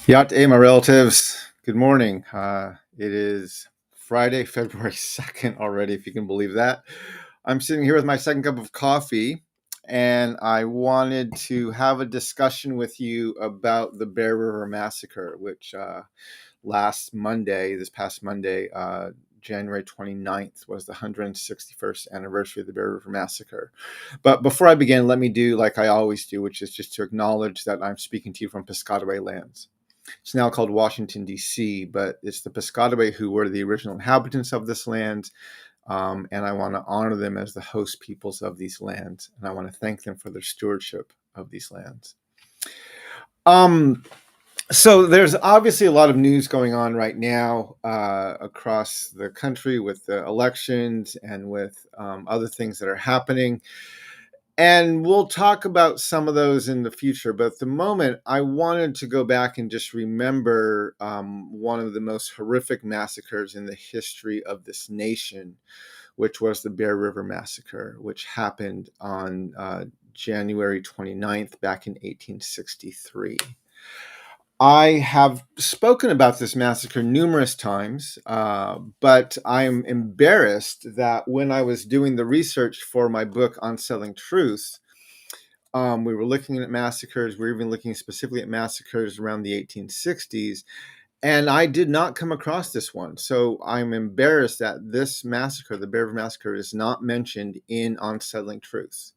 Yat my relatives. Good morning. It is Friday, February 2nd already, if you can believe that. I'm sitting here with my second cup of coffee, and I wanted to have a discussion with you about the Bear River Massacre, which this past Monday, January 29th, was the 161st anniversary of the Bear River Massacre. But before I begin, let me do like I always do, which is just to acknowledge that I'm speaking to you from Piscataway lands. It's now called Washington, D.C., but it's the Piscataway who were the original inhabitants of this land. And I want to honor them as the host peoples of these lands. And I want to thank them for their stewardship of these lands. So there's obviously a lot of news going on right now across the country with the elections and with other things that are happening. And we'll talk about some of those in the future. But at the moment, I wanted to go back and just remember one of the most horrific massacres in the history of this nation, which was the Bear River Massacre, which happened on January 29th back in 1863. I have spoken about this massacre numerous times, but I'm embarrassed that when I was doing the research for my book on Selling Truth, we were looking at massacres. We were even looking specifically at massacres around the 1860s, and I did not come across this one. So I'm embarrassed that this massacre, the Bear River Massacre, is not mentioned in On Settling Truth.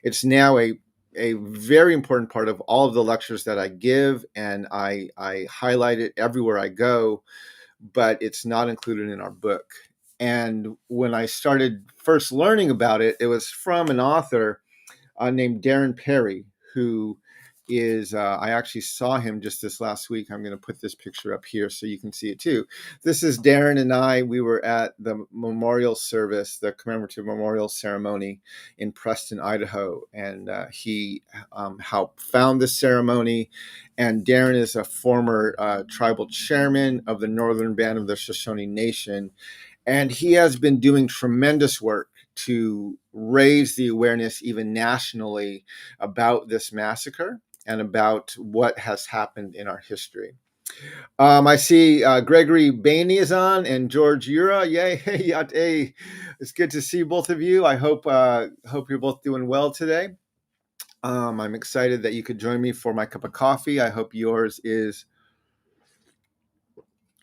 It's now a very important part of all of the lectures that I give, and I highlight it everywhere I go, but it's not included in our book. And when I started first learning about it, it was from an author named Darren Perry, who is, I actually saw him just this last week. I'm going to put this picture up here so you can see it too. This is Darren and I. We were at the memorial service, the commemorative memorial ceremony in Preston, Idaho. And he helped found this ceremony. And Darren is a former tribal chairman of the Northern Band of the Shoshone Nation. And he has been doing tremendous work to raise the awareness even nationally about this massacre and about what has happened in our history. I see Gregory Bainey is on and George Ura. Yay, hey, it's good to see both of you. I hope you're both doing well today. I'm excited that you could join me for my cup of coffee. I hope yours is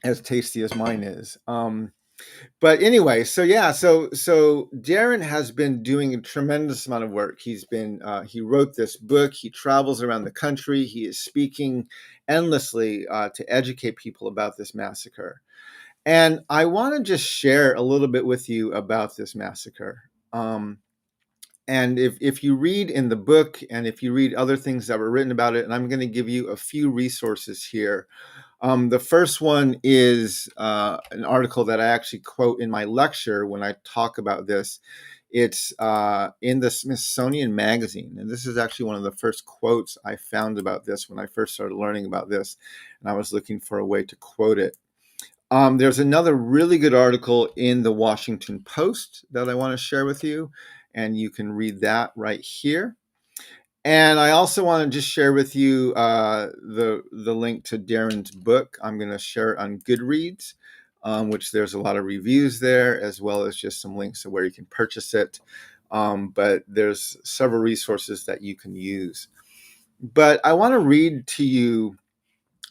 as tasty as mine is. But anyway, so Darren has been doing a tremendous amount of work. He wrote this book. He travels around the country. He is speaking endlessly to educate people about this massacre. And I want to just share a little bit with you about this massacre. And if you read in the book and if you read other things that were written about it, and I'm going to give you a few resources here. The first one is an article that I actually quote in my lecture when I talk about this. It's in the Smithsonian magazine. And this is actually one of the first quotes I found about this when I first started learning about this. And I was looking for a way to quote it. There's another really good article in the Washington Post that I want to share with you. And you can read that right here. And I also want to just share with you the link to Darren's book. I'm going to share it on GoodReads, which there's a lot of reviews there, as well as just some links to where you can purchase it. But there's several resources that you can use. But I want to read to you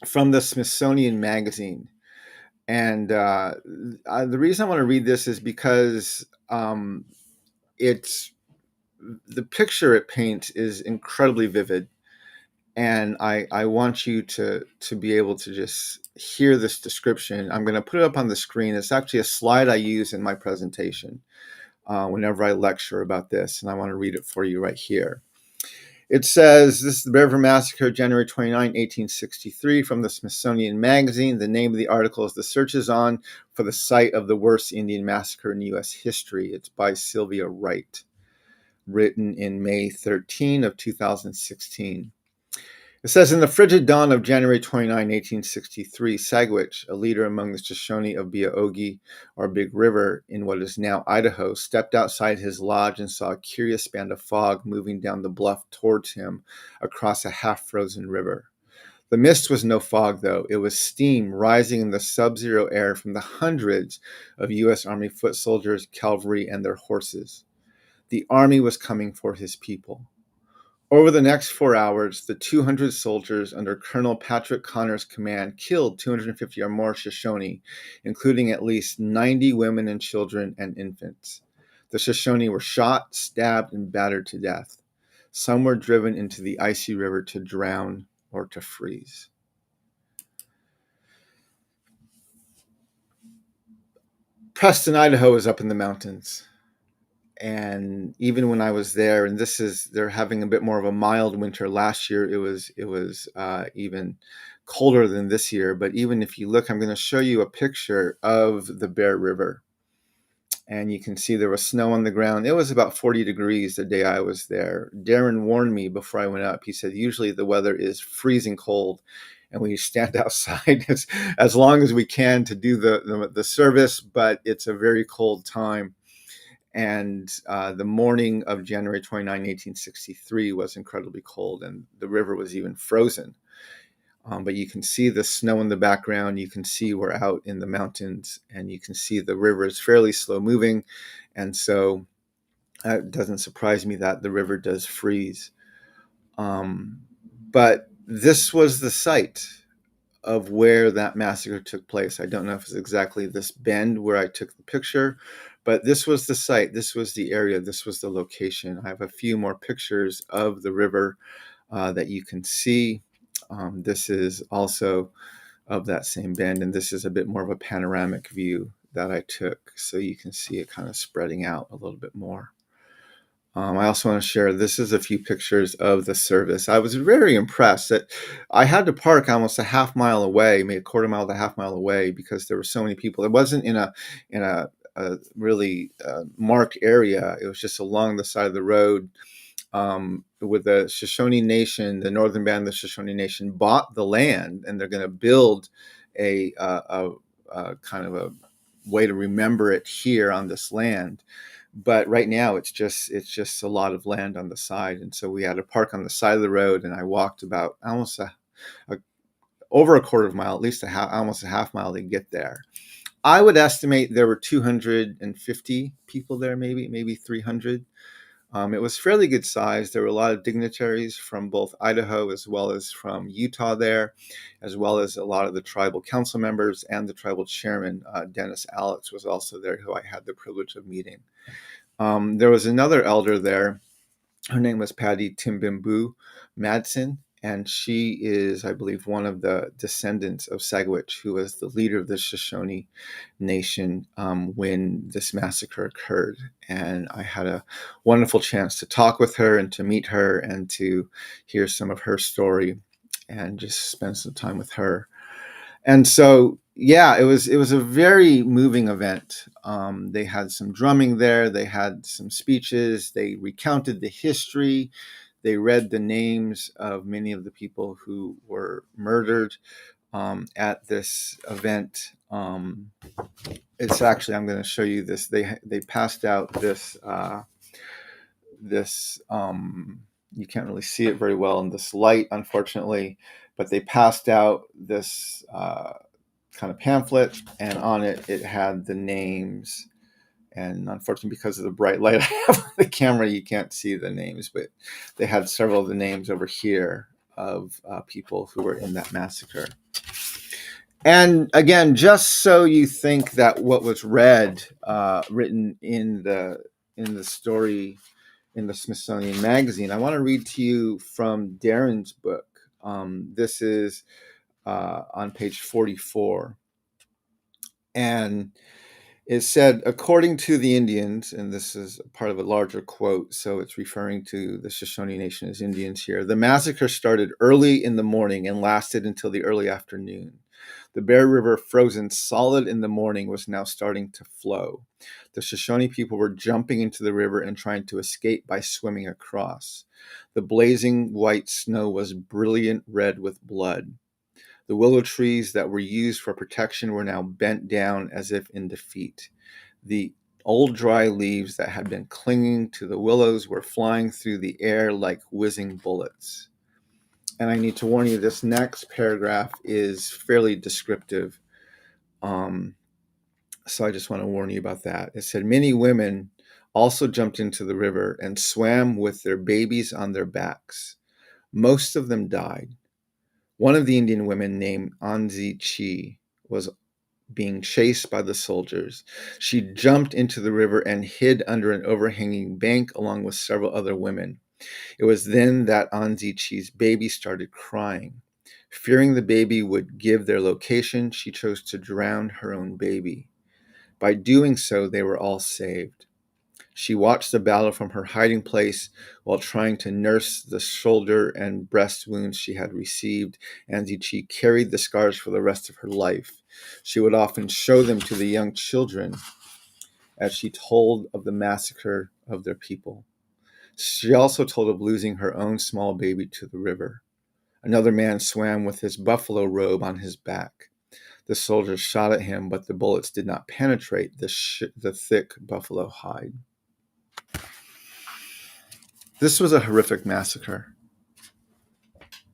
from the Smithsonian magazine. And the reason I want to read this is because the picture it paints is incredibly vivid. And I want you to be able to just hear this description. I'm going to put it up on the screen. It's actually a slide I use in my presentation whenever I lecture about this. And I want to read it for you right here. It says, this is the Bear River Massacre, January 29, 1863, from the Smithsonian Magazine. The name of the article is The Search is On for the Site of the Worst Indian Massacre in U.S. History. It's by Sylvia Wright, written in May 13 of 2016. It says, in the frigid dawn of January 29, 1863, Sagwitch, a leader among the Shoshone of Beaogi, or Big River, in what is now Idaho, stepped outside his lodge and saw a curious band of fog moving down the bluff towards him across a half-frozen river. The mist was no fog, though. It was steam rising in the sub-zero air from the hundreds of U.S. Army foot soldiers, cavalry, and their horses. The Army was coming for his people. Over the next 4 hours, the 200 soldiers under Colonel Patrick Connor's command killed 250 or more Shoshone, including at least 90 women and children and infants. The Shoshone were shot, stabbed, and battered to death. Some were driven into the icy river to drown or to freeze. Preston, Idaho is up in the mountains. And even when I was there, and they're having a bit more of a mild winter. Last year it was even colder than this year. But even if you look, I'm going to show you a picture of the Bear River, and you can see there was snow on the ground. It was about 40 degrees the day I was there. Darren warned me before I went up. He said usually the weather is freezing cold, and we stand outside as long as we can to do the service, but it's a very cold time. And the morning of January 29, 1863 was incredibly cold, and the river was even frozen. But you can see the snow in the background. You can see we're out in the mountains, and you can see the river is fairly slow moving. And so it doesn't surprise me that the river does freeze. But this was the site of where that massacre took place. I don't know if it's exactly this bend where I took the picture, but this was the site, this was the area, this was the location. I have a few more pictures of the river that you can see. This is also of that same bend, and this is a bit more of a panoramic view that I took, so you can see it kind of spreading out a little bit more. I also want to share, this is a few pictures of the service. I was very impressed that I had to park almost a half mile away, maybe a quarter mile to a half mile away, because there were so many people. It wasn't in a really marked area. It was just along the side of the road. With the Shoshone Nation, the northern band of the Shoshone Nation bought the land, and they're going to build a kind of a way to remember it here on this land. But right now it's just a lot of land on the side, and so we had to park on the side of the road, and I walked about almost over a quarter of a mile, at least almost a half mile to get there. I would estimate there were 250 people there, maybe 300. It was fairly good size. There were a lot of dignitaries from both Idaho as well as from Utah there, as well as a lot of the tribal council members, and the tribal chairman, Dennis Alex, was also there, who I had the privilege of meeting. There was another elder there. Her name was Patty Timbimbu Madsen, and she is, I believe, one of the descendants of Sagwitch, who was the leader of the Shoshone Nation when this massacre occurred. And I had a wonderful chance to talk with her and to meet her and to hear some of her story and just spend some time with her. And so, yeah, it was a very moving event. They had some drumming there. They had some speeches. They recounted the history. They read the names of many of the people who were murdered at this event. It's actually, I'm going to show you this. They passed out this you can't really see it very well in this light, unfortunately, but they passed out this kind of pamphlet, and on it had the names. And unfortunately, because of the bright light I have on the camera, you can't see the names, but they had several of the names over here of people who were in that massacre. And again, just so you think that what was written in the story in the Smithsonian magazine, I want to read to you from Darren's book. This is on page 44. And it said, according to the Indians, and this is part of a larger quote, so it's referring to the Shoshone Nation as Indians here, the massacre started early in the morning and lasted until the early afternoon. The Bear River, frozen solid in the morning, was now starting to flow. The Shoshone people were jumping into the river and trying to escape by swimming across. The blazing white snow was brilliant red with blood. The willow trees that were used for protection were now bent down as if in defeat. The old dry leaves that had been clinging to the willows were flying through the air like whizzing bullets. And I need to warn you, this next paragraph is fairly descriptive. So I just want to warn you about that. It said, many women also jumped into the river and swam with their babies on their backs. Most of them died. One of the Indian women, named Anzi Chi, was being chased by the soldiers. She jumped into the river and hid under an overhanging bank along with several other women. It was then that Anzi Chi's baby started crying. Fearing the baby would give their location, she chose to drown her own baby. By doing so, they were all saved. She watched the battle from her hiding place while trying to nurse the shoulder and breast wounds she had received. Anzi Chi carried the scars for the rest of her life. She would often show them to the young children as she told of the massacre of their people. She also told of losing her own small baby to the river. Another man swam with his buffalo robe on his back. The soldiers shot at him, but the bullets did not penetrate the thick buffalo hide. This was a horrific massacre.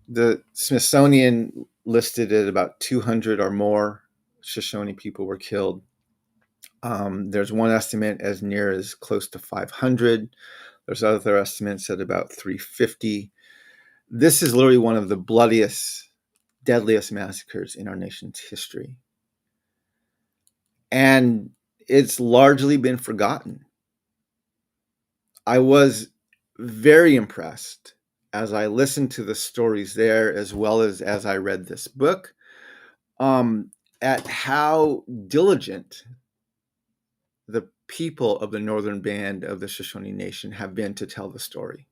The Smithsonian listed it about 200 or more Shoshone people were killed. There's one estimate as near as close to 500. There's other estimates at about 350. This is literally one of the bloodiest, deadliest massacres in our nation's history. And it's largely been forgotten. I was very impressed as I listened to the stories there, as well as I read this book, at how diligent the people of the northern band of the Shoshone Nation have been to tell the story,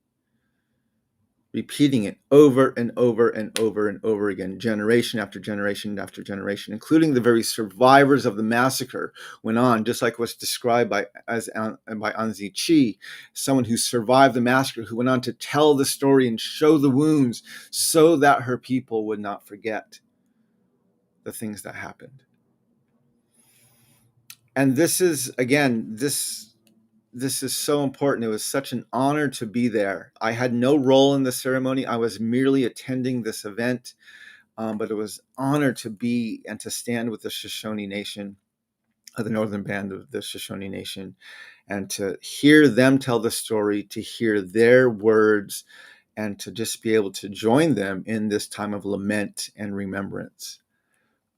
repeating it over and over and over and over again, generation after generation after generation, including the very survivors of the massacre went on, just like was described by Anzi Chi, someone who survived the massacre, who went on to tell the story and show the wounds so that her people would not forget the things that happened. And this is, again, this is so important. It was such an honor to be there. I had no role in the ceremony. I was merely attending this event, but it was an honor to be and to stand with the Shoshone Nation, the northern band of the Shoshone Nation, and to hear them tell the story, to hear their words, and to just be able to join them in this time of lament and remembrance.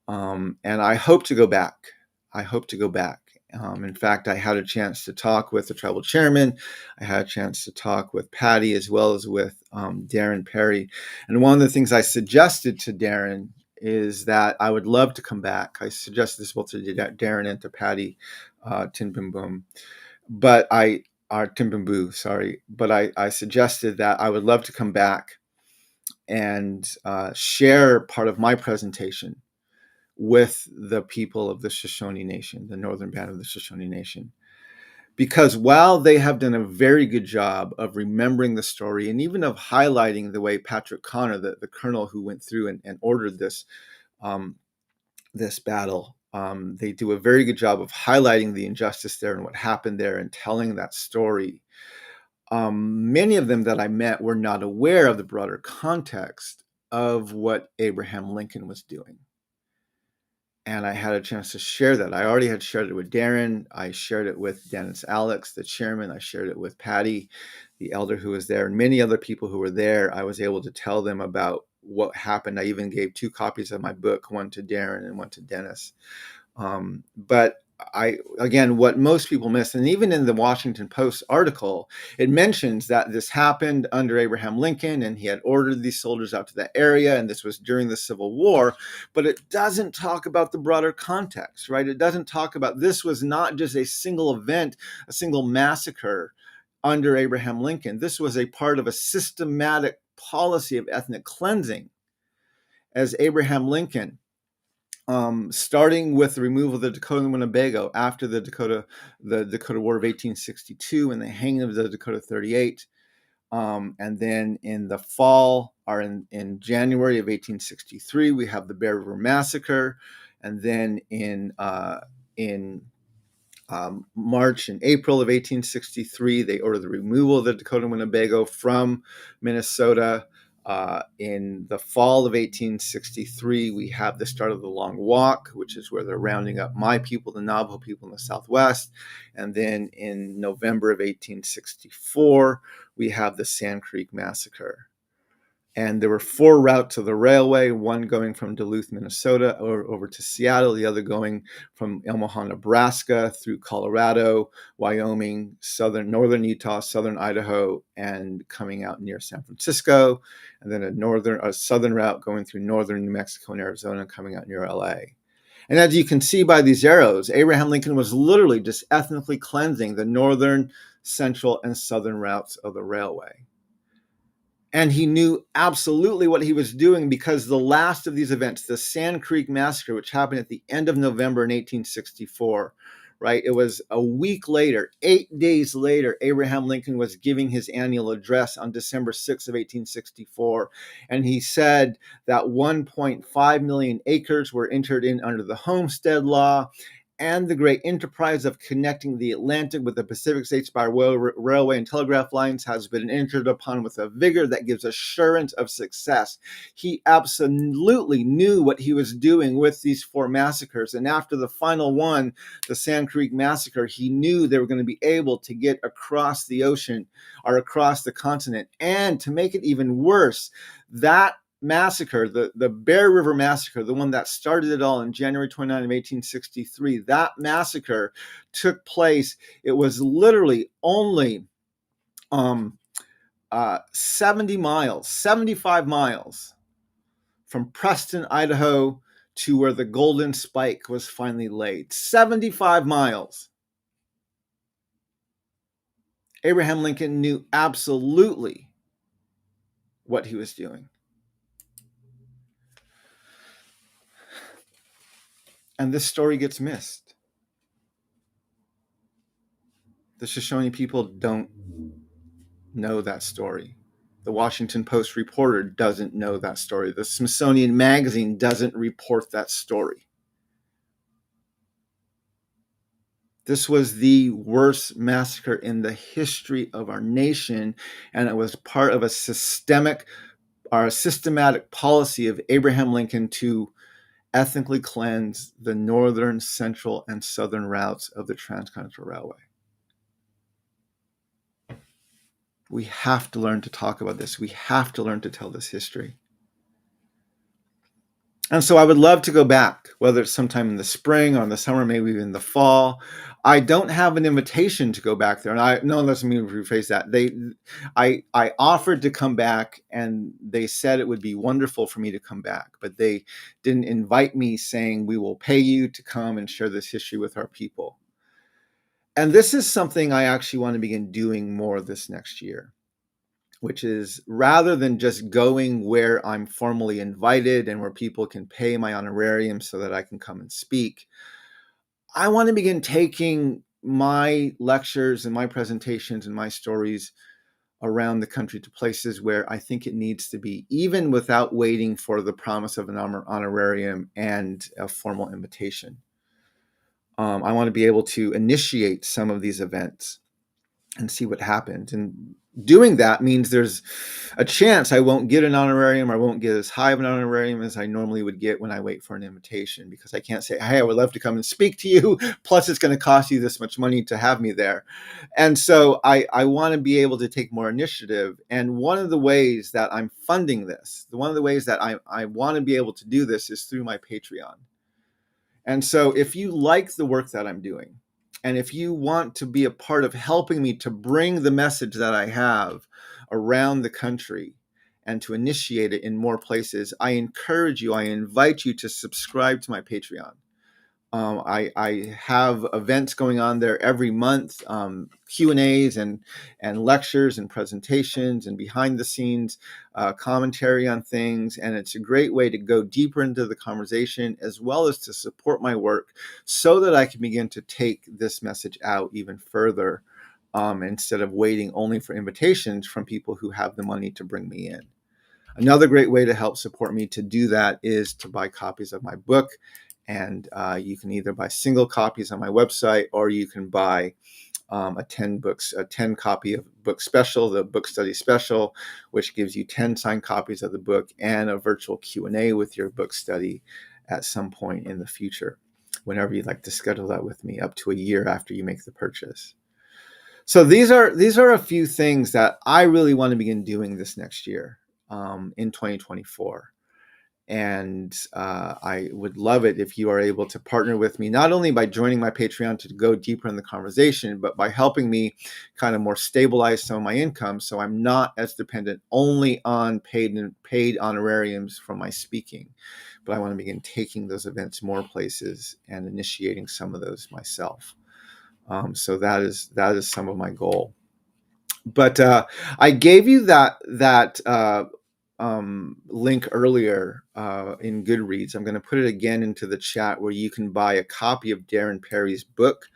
And I hope to go back. In fact, I had a chance to talk with the tribal chairman. I had a chance to talk with Patty as well as with Darren Perry. And one of the things I suggested to Darren is that I would love to come back. I suggested this both to Darren and to Patty Tinbimboom. But Timbimbu, sorry. But I suggested that I would love to come back and share part of my presentation with the people of the Shoshone Nation, the northern band of the Shoshone Nation. Because while they have done a very good job of remembering the story and even of highlighting the way Patrick Connor, the colonel who went through and ordered this, this battle, they do a very good job of highlighting the injustice there and what happened there and telling that story. Many of them that I met were not aware of the broader context of what Abraham Lincoln was doing. And I had a chance to share that. I already had shared it with Darren. I shared it with Dennis Alex, the chairman. I shared it with Patty, the elder who was there, and many other people who were there. I was able to tell them about what happened. I even gave 2 copies of my book, one to Darren and one to Dennis. But again, what most people miss, and even in the Washington Post article, it mentions that this happened under Abraham Lincoln and he had ordered these soldiers out to that area, and this was during the Civil War, but it doesn't talk about the broader context, right? It doesn't talk about this was not just a single event, a single massacre under Abraham Lincoln. This was a part of a systematic policy of ethnic cleansing as Abraham Lincoln, starting with the removal of the Dakota and Winnebago after the Dakota War of 1862 and the hanging of the Dakota 38. And then in the fall, or in January of 1863, we have the Bear River Massacre. And then in March and April of 1863, they ordered the removal of the Dakota and Winnebago from Minnesota. In the fall of 1863, we have the start of the Long Walk, which is where they're rounding up my people, the Navajo people in the Southwest. And then in November of 1864, we have the Sand Creek Massacre. And there were 4 routes of the railway, one going from Duluth, Minnesota, over to Seattle, the other going from Omaha, Nebraska, through Colorado, Wyoming, northern Utah, southern Idaho, and coming out near San Francisco, and then a southern route going through northern New Mexico and Arizona, coming out near LA. And as you can see by these arrows, Abraham Lincoln was literally just ethnically cleansing the northern, central, and southern routes of the railway. And he knew absolutely what he was doing, because the last of these events, the Sand Creek Massacre, which happened at the end of November in 1864, right? It was a week later, 8 days later, Abraham Lincoln was giving his annual address on December 6th of 1864. And he said that 1.5 million acres were entered in under the Homestead Law, and the great enterprise of connecting the Atlantic with the Pacific States by railway and telegraph lines has been entered upon with a vigor that gives assurance of success. He absolutely knew what he was doing with these 4 massacres. And after the final one, the Sand Creek Massacre, he knew they were going to be able to get across the ocean or across the continent. And to make it even worse, that massacre, the Bear River Massacre, the one that started it all in January 29 of 1863, that massacre took place. It was literally only 70 miles, 75 miles from Preston, Idaho, to where the Golden Spike was finally laid. 75 miles. Abraham Lincoln knew absolutely what he was doing. And this story gets missed. The Shoshone people don't know that story. The Washington Post reporter doesn't know that story. The Smithsonian magazine doesn't report that story. This was the worst massacre in the history of our nation, and it was part of a systematic policy of Abraham Lincoln to ethnically cleanse the northern, central, and southern routes of the Transcontinental Railway. We have to learn to talk about this. We have to learn to tell this history. And so I would love to go back, whether it's sometime in the spring or in the summer, maybe even in the fall. I don't have an invitation to go back there. And let's me rephrase that. I offered to come back, and they said it would be wonderful for me to come back, but they didn't invite me, saying, we will pay you to come and share this history with our people. And this is something I actually want to begin doing more this next year, which is, rather than just going where I'm formally invited and where people can pay my honorarium so that I can come and speak, I want to begin taking my lectures and my presentations and my stories around the country to places where I think it needs to be, even without waiting for the promise of an honorarium and a formal invitation. I want to be able to initiate some of these events and see what happens. And doing that means there's a chance I won't get an honorarium, or I won't get as high of an honorarium as I normally would get when I wait for an invitation, because I can't say, hey, I would love to come and speak to you, plus it's going to cost you this much money to have me there. And so I want to be able to take more initiative. And one of the ways that I'm funding this, one of the ways that I want to be able to do this, is through my Patreon. And so if you like the work that I'm doing, and if you want to be a part of helping me to bring the message that I have around the country and to initiate it in more places, I encourage you, I invite you to subscribe to my Patreon. I have events going on there every month, Q&As and lectures and presentations and behind the scenes commentary on things. And it's a great way to go deeper into the conversation, as well as to support my work, so that I can begin to take this message out even further, instead of waiting only for invitations from people who have the money to bring me in. Another great way to help support me to do that is to buy copies of my book. And you can either buy single copies on my website, or you can buy a 10 copy of book special, the book study special, which gives you 10 signed copies of the book and a virtual Q&A with your book study at some point in the future, whenever you'd like to schedule that with me, up to a year after you make the purchase. So these are a few things that I really want to begin doing this next year, in 2024. And I would love it if you are able to partner with me, not only by joining my Patreon to go deeper in the conversation, but by helping me kind of more stabilize some of my income, so I'm not as dependent only on paid honorariums from my speaking. But I want to begin taking those events more places and initiating some of those myself. So that is some of my goal. But I gave you that link earlier in GoodReads. I'm going to put it again into the chat, where you can buy a copy of Darren Perry's book,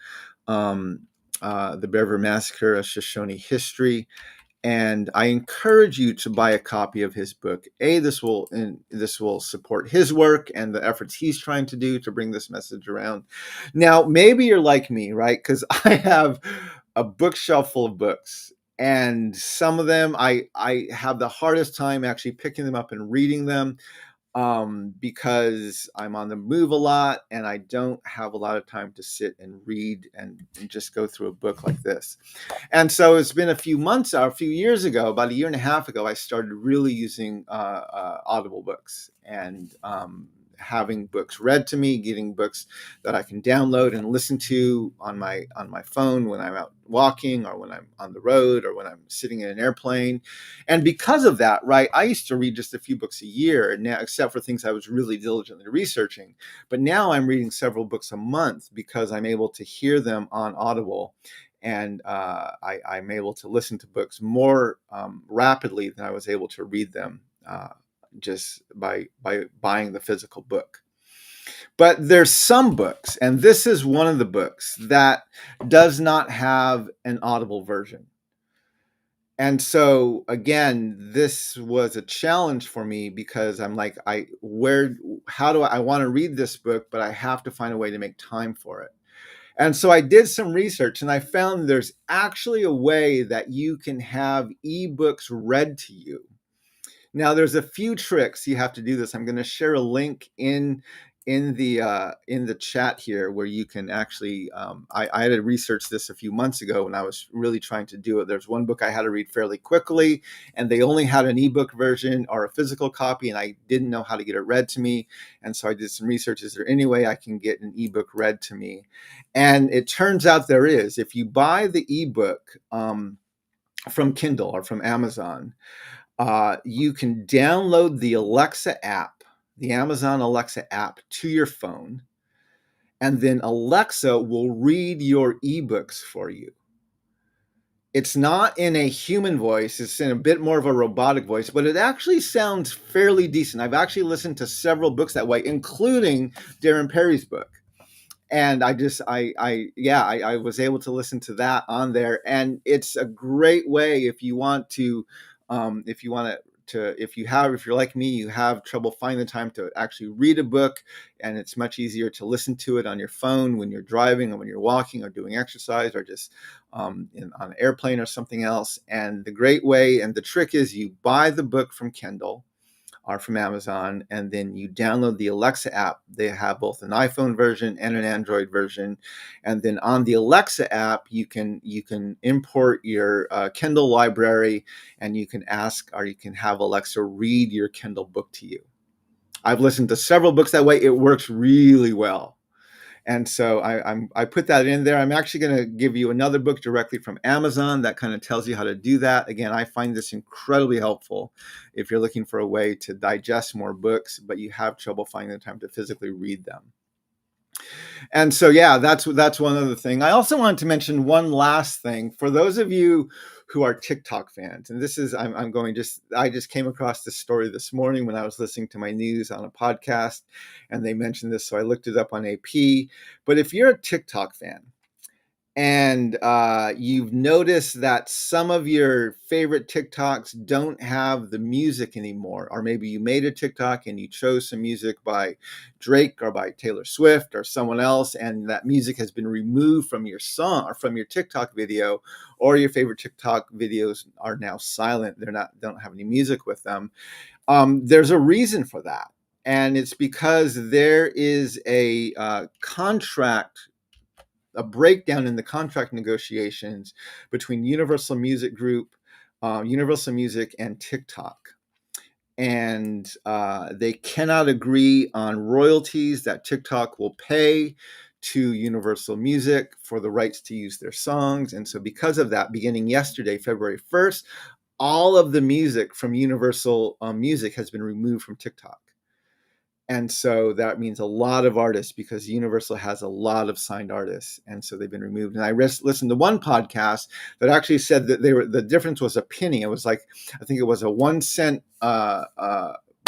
The Bear River Massacre: A Shoshone History. And I encourage you to buy a copy of his book. This will support his work and the efforts he's trying to do to bring this message around. Now, maybe you're like me, right? Because I have a bookshelf full of books, and some of them I have the hardest time actually picking them up and reading them, because I'm on the move a lot and I don't have a lot of time to sit and read and just go through a book like this. And so it's been a few years ago, about a year and a half ago, I started really using Audible books, and having books read to me, getting books that I can download and listen to on my phone when I'm out walking, or when I'm on the road, or when I'm sitting in an airplane. And because of that, right, I used to read just a few books a year now, except for things I was really diligently researching. But now I'm reading several books a month, because I'm able to hear them on Audible. And I'm able to listen to books more rapidly than I was able to read them just by buying the physical book. But there's some books, and this is one of the books, that does not have an Audible version. And so again, this was a challenge for me, because I'm like, I want to read this book, but I have to find a way to make time for it. And so I did some research, and I found there's actually a way that you can have ebooks read to you. Now, there's a few tricks you have to do this. I'm going to share a link in the chat here, where you can actually. I had to research this a few months ago when I was really trying to do it. There's one book I had to read fairly quickly, and they only had an ebook version or a physical copy, and I didn't know how to get it read to me. And so I did some research. Is there any way I can get an ebook read to me? And it turns out there is. If you buy the ebook from Kindle or from Amazon, you can download the Alexa app, the Amazon Alexa app, to your phone, and then Alexa will read your ebooks for you. It's not in a human voice, it's in a bit more of a robotic voice, but it actually sounds fairly decent. I've actually listened to several books that way, including Darren Perry's book. And I was able to listen to that on there, and it's a great way if you want to, if you're like me, you have trouble finding the time to actually read a book, and it's much easier to listen to it on your phone when you're driving, or when you're walking, or doing exercise, or just on an airplane or something else. And the great way, and the trick is, you buy the book from Kindle or from Amazon, and then you download the Alexa app. They have both an iPhone version and an Android version. And then on the Alexa app, you can import your Kindle library, and you can ask, or you can have Alexa read your Kindle book to you. I've listened to several books that way. It works really well. And so I put that in there. I'm actually going to give you another book directly from Amazon that kind of tells you how to do that. Again, I find this incredibly helpful if you're looking for a way to digest more books, but you have trouble finding the time to physically read them. And so, yeah, that's one other thing. I also wanted to mention one last thing for those of you who are TikTok fans. And this is, I just came across this story this morning when I was listening to my news on a podcast, and they mentioned this. So I looked it up on AP. But if you're a TikTok fan, And you've noticed that some of your favorite TikToks don't have the music anymore. Or maybe you made a TikTok and you chose some music by Drake or by Taylor Swift or someone else, and that music has been removed from your song or from your TikTok video, or your favorite TikTok videos are now silent. Don't have any music with them. There's a reason for that. And it's because there is a breakdown in the contract negotiations between Universal Music Group, Universal Music, and TikTok. And they cannot agree on royalties that TikTok will pay to Universal Music for the rights to use their songs. And so, because of that, beginning yesterday, February 1st, all of the music from Universal Music has been removed from TikTok. And so that means a lot of artists, because Universal has a lot of signed artists, and so they've been removed. And I listened to one podcast that actually said that the difference was a penny. It was like, I think it was a 1 cent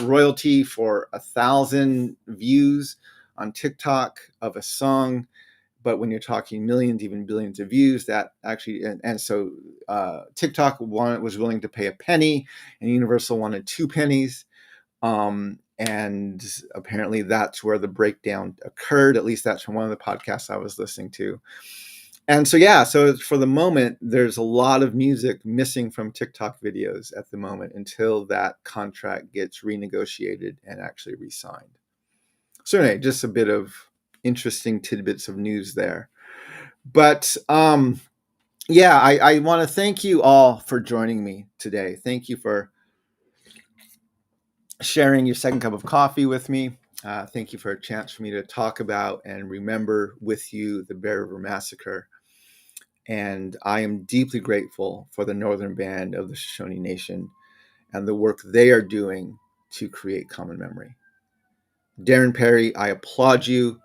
royalty for 1,000 views on TikTok of a song. But when you're talking millions, even billions of views, that actually, and so TikTok was willing to pay a penny, and Universal wanted 2 pennies. And apparently that's where the breakdown occurred. At least that's from one of the podcasts I was listening to. And so, yeah, so for the moment, there's a lot of music missing from TikTok videos at the moment until that contract gets renegotiated and actually re-signed. So anyway, just a bit of interesting tidbits of news there. But yeah, I want to thank you all for joining me today. Thank you for sharing your second cup of coffee with me. Thank you for a chance for me to talk about and remember with you the Bear River Massacre. And I am deeply grateful for the Northern Band of the Shoshone Nation and the work they are doing to create common memory. Darren Perry, I applaud you.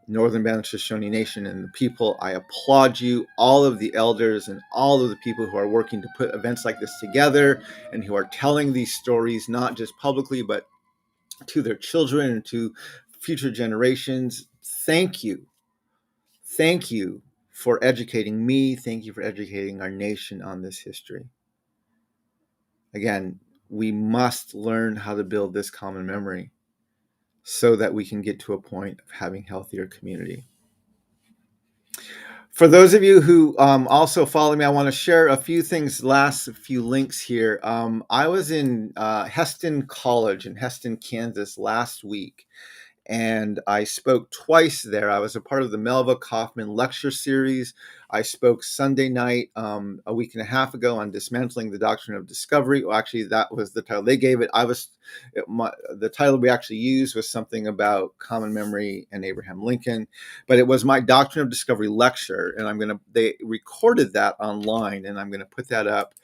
Northern Band of Shoshone Nation and the people, I applaud you. All of the elders and all of the people who are working to put events like this together and who are telling these stories, not just publicly, but to their children and to future generations. Thank you. Thank you for educating me. Thank you for educating our nation on this history. Again, we must learn how to build this common memory so that we can get to a point of having healthier community. For those of you who also follow me, I want to share a few things, last few links here. I was in Hesston College in Hesston, Kansas last week, and I spoke twice there. I was a part of the Melva Kauffman lecture series. I spoke Sunday night a week and a half ago on Dismantling the Doctrine of Discovery. Well, actually, that was the title they gave it. The title we actually used was something about common memory and Abraham Lincoln, but it was my Doctrine of Discovery lecture, and they recorded that online, and I'm going to put that up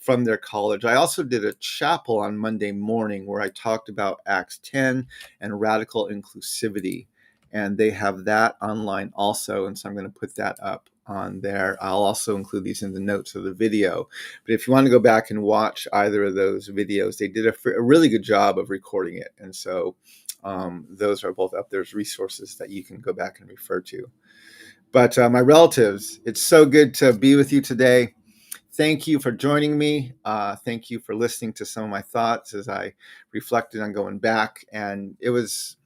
from their college. I also did a chapel on Monday morning where I talked about Acts 10 and radical inclusivity, and they have that online also, and so I'm going to put that up on there. I'll also include these in the notes of the video, but if you want to go back and watch either of those videos, they did a really good job of recording it, and so those are both up there as resources that you can go back and refer to. But my relatives, it's so good to be with you today. Thank you for joining me. Thank you for listening to some of my thoughts as I reflected on going back. And it was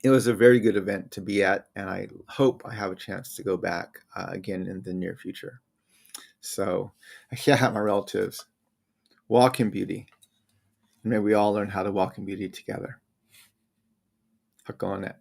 a very good event to be at, and I hope I have a chance to go back again in the near future. So, yeah, my relatives, walk in beauty. And may we all learn how to walk in beauty together. Hakone.